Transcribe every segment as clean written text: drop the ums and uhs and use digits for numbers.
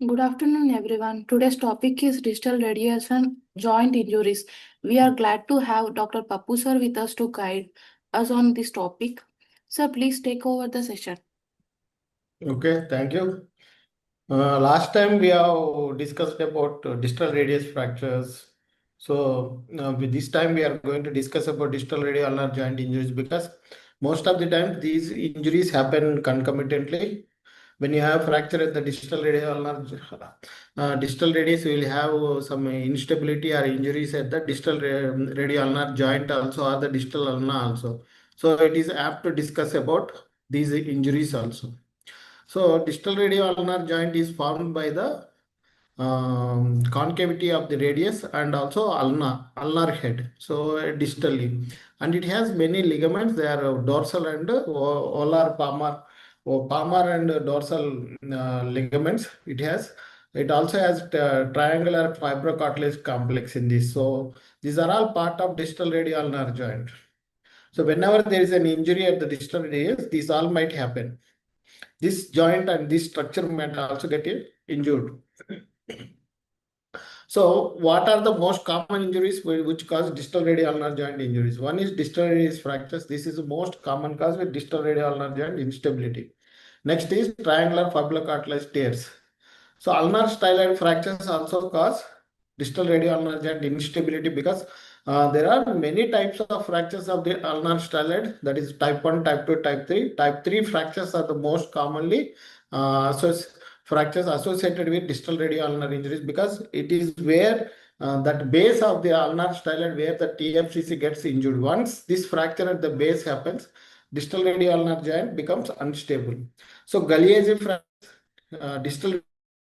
Good afternoon, everyone. Today's topic is distal radiation joint injuries. We are glad to have Dr. Pappu sir with us to guide us on this topic. Sir, please take over the session. Okay, thank you. Last time we have discussed about distal radius fractures. So with this time we are going to discuss about distal radioulnar joint injuries because most of the time these injuries happen concomitantly. When you have fracture at the distal radius, you will have some instability or injuries at the radioulnar joint also or the distal ulna also. So it is apt to discuss about these injuries also. So distal radioulnar joint is formed by the concavity of the radius and also ulnar head. So distally, and it has many ligaments. They are dorsal and olar palmar and dorsal ligaments. It has. It also has triangular fibrocartilage complex in this. So these are all part of distal radioulnar joint. So whenever there is an injury at the distal radius, these all might happen. This joint and this structure might also get injured. So, what are the most common injuries which cause distal radioulnar joint injuries? One is distal radius fractures. This is the most common cause with distal radioulnar joint instability. Next is triangular fibrocartilage tears. So, ulnar styloid fractures also cause distal radioulnar joint instability because there are many types of fractures of the ulnar styloid, that is type 1, type 2, type 3. Type 3 fractures are the most commonly fractures associated with distal radioulnar injuries because it is where that base of the ulnar styloid where the TFCC gets injured. Once this fracture at the base happens, distal radioulnar joint becomes unstable. So Galeazzi fracture, distal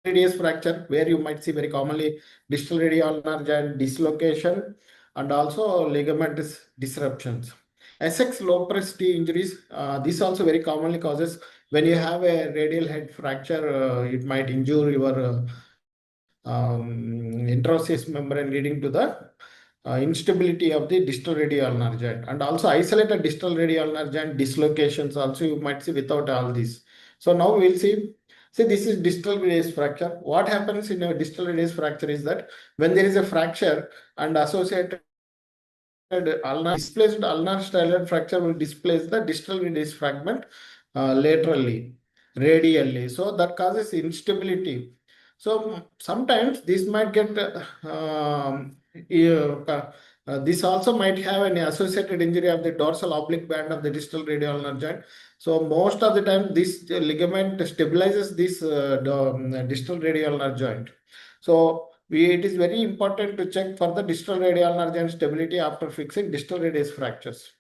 radius fracture, where you might see very commonly distal radioulnar joint dislocation and also ligament disruptions. Essex low pressure injuries, this also very commonly causes when you have a radial head fracture, it might injure your interosseous membrane leading to the instability of the distal radioulnar joint, and also isolated distal radioulnar joint dislocations also you might see without all this. So now we'll see. See, this is distal radius fracture. What happens in a distal radius fracture is that when there is a fracture and associated displaced ulnar styloid fracture will displace the distal radius fragment laterally, radially. So that causes instability. So sometimes this might get this also might have an associated injury of the dorsal oblique band of the distal radioulnar joint. So most of the time this ligament stabilizes this distal radioulnar joint. So it is very important to check for the distal radioulnar joint stability after fixing distal radius fractures.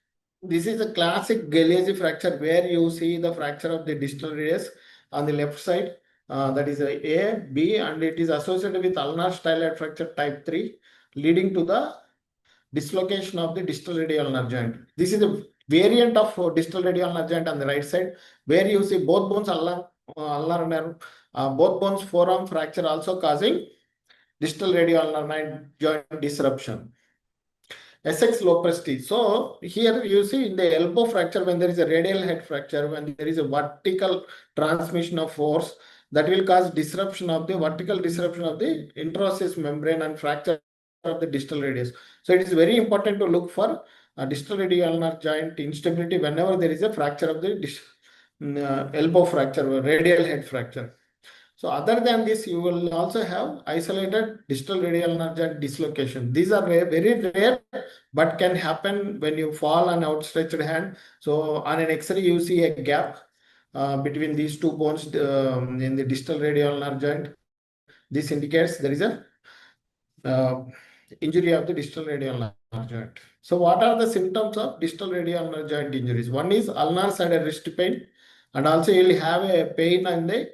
This is a classic Galeazzi fracture where you see the fracture of the distal radius on the left side. That is A, B, and it is associated with ulnar styloid fracture type 3, leading to the dislocation of the distal radioulnar joint. This is a variant of distal radioulnar joint on the right side, where you see both bones ulnar nerve, both bones forearm fracture also causing distal radioulnar joint disruption. Essex locus T. So here you see in the elbow fracture, when there is a radial head fracture, when there is a vertical transmission of force, that will cause disruption of the vertical disruption of the interosseous membrane and fracture of the distal radius. So it is very important to look for distal radioulnar joint instability whenever there is a fracture of the elbow fracture or radial head fracture. So other than this, you will also have isolated distal radioulnar joint dislocation. These are very rare, but can happen when you fall on outstretched hand. So on an X-ray, you see a gap between these two bones in the distal radioulnar joint. This indicates there is a injury of the distal radioulnar joint. So what are the symptoms of distal radioulnar joint injuries? One is ulnar side wrist pain, and also you will have a pain on the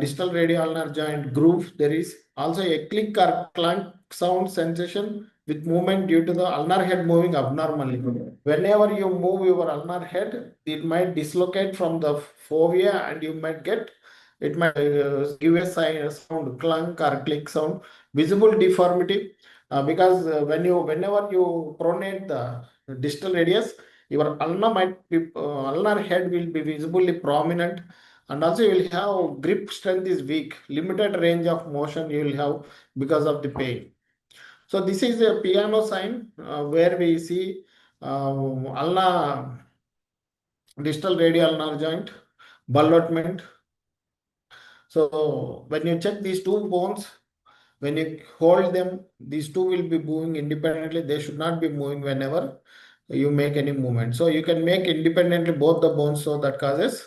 distal radioulnar joint groove. There is also a click or clunk sound sensation with movement due to the ulnar head moving abnormally. Whenever you move your ulnar head, it might dislocate from the fovea and you might get, it might give a sound, clunk or click sound. Visible deformity, because whenever you pronate the distal radius, your ulnar head will be visibly prominent, And also you will have grip strength is weak, limited range of motion you will have because of the pain. So this is a piano sign where we see ulnar distal radial joint, ballotment. So when you check these two bones, when you hold them, these two will be moving independently. They should not be moving whenever you make any movement. So you can make independently both the bones, so that causes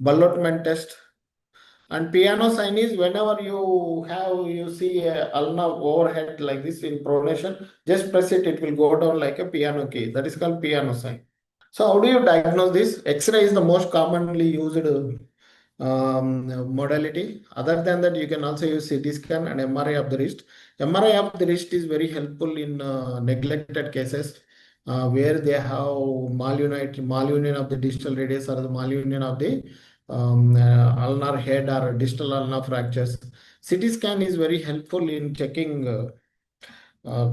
ballotment test. And piano sign is whenever you see a ulna overhead like this in pronation, just press it, it will go down like a piano key. That is called piano sign. So how do you diagnose this? X-ray is the most commonly used modality. Other than that, you can also use CT scan and MRI of the wrist. MRI of the wrist is very helpful in neglected cases where they have malunion of the distal radius or the malunion of the ulnar head or distal ulnar fractures. CT scan is very helpful in checking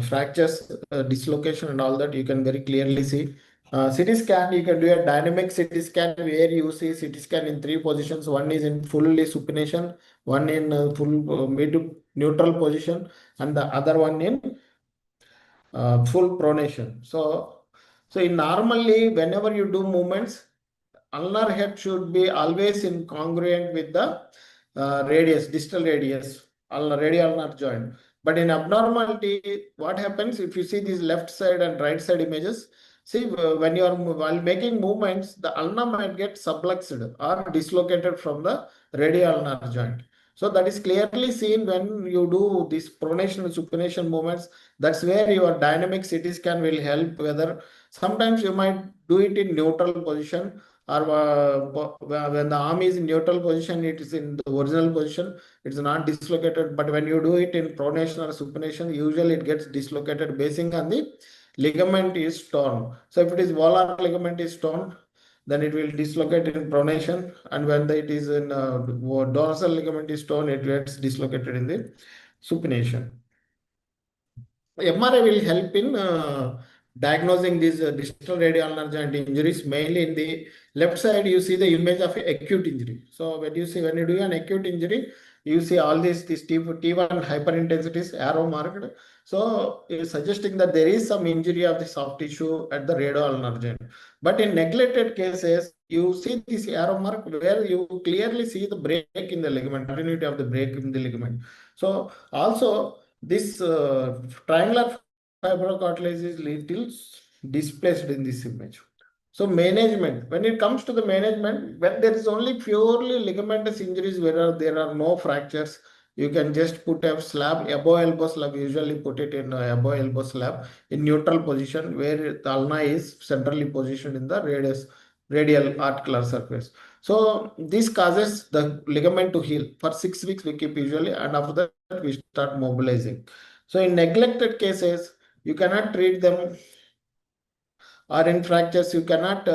fractures, dislocation, and all that. You can very clearly see. CT scan, you can do a dynamic CT scan where you see CT scan in three positions. One is in fully supination, one in full mid neutral position, and the other one in full pronation. So in normally, whenever you do movements, ulnar head should be always in congruent with the radius, distal radius, radial joint. But in abnormality, what happens if you see these left side and right side images? See, when you are while making movements, the ulna might get subluxed or dislocated from the radial ulnar joint. So that is clearly seen when you do this pronation and supination movements. That's where your dynamic CT scan will help. Whether sometimes you might do it in neutral position, or when the arm is in neutral position, it is in the original position, it's not dislocated. But when you do it in pronation or supination, usually it gets dislocated basing on the ligament is torn. So if it is volar ligament is torn, then it will dislocate in pronation, and when it is in dorsal ligament is torn, it gets dislocated in the supination. MRI will help in diagnosing these distal radial joint injuries. Mainly in the left side, you see the image of acute injury. So when you do an acute injury, you see all this T1 hyperintensities arrow marked. So it's suggesting that there is some injury of the soft tissue at the radial joint. But in neglected cases, you see this arrow mark where you clearly see the break in the ligament, continuity of the break in the ligament. So also this triangular fibrocartilage is little displaced in this image. So management, when it comes to the management, when there is only purely ligamentous injuries where there are no fractures, you can just put a slab, above elbow slab, usually put it in above elbow slab in neutral position where the ulna is centrally positioned in the radial articular surface. So this causes the ligament to heal. For 6 weeks we keep usually, and after that we start mobilizing. So in neglected cases, you cannot treat them, or in fractures, you cannot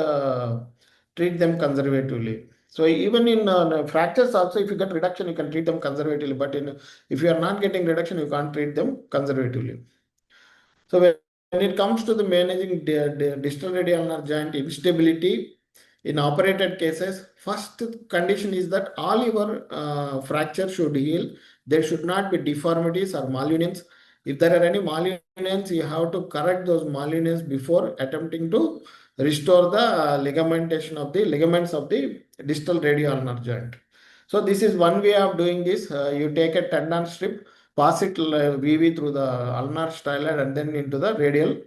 treat them conservatively. So even in fractures also, if you get reduction, you can treat them conservatively. But if you are not getting reduction, you can't treat them conservatively. So when it comes to the managing distal radial joint instability in operated cases, first condition is that all your fracture should heal. There should not be deformities or malunions. If there are any malunions, you have to correct those malunions before attempting to restore the ligamentation of the ligaments of the distal radial joint. So this is one way of doing this. You take a tendon strip, pass it VV through the ulnar styloid and then into the radial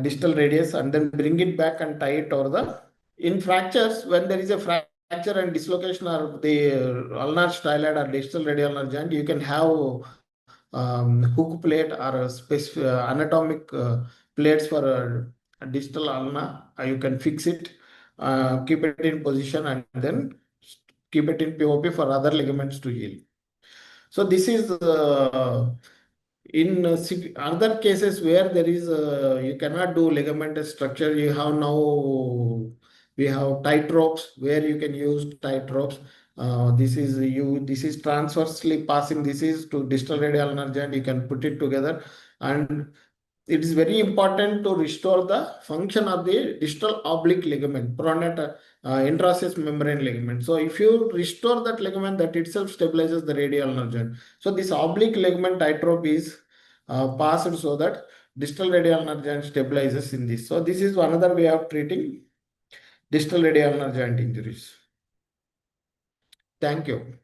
distal radius, and then bring it back and tie it over the. In fractures, when there is a fracture and dislocation of the ulnar styloid or distal radial joint, you can have hook plate or a specific anatomic plates for distal ulna. You can fix it, keep it in position, and then keep it in POP for other ligaments to heal. So this is in other cases where there is you cannot do ligamentous structure. You have now we have tight ropes where you can use tight ropes. This is transversely passing. This is to distal radial joint. You can put it together, and it is very important to restore the function of the distal oblique ligament, pronate intraosseous membrane ligament. So if you restore that ligament, that itself stabilizes the radioulnar joint. So this oblique ligament atrophy is passed so that distal radioulnar joint stabilizes in this. So this is another way of treating distal radioulnar joint injuries. Thank you.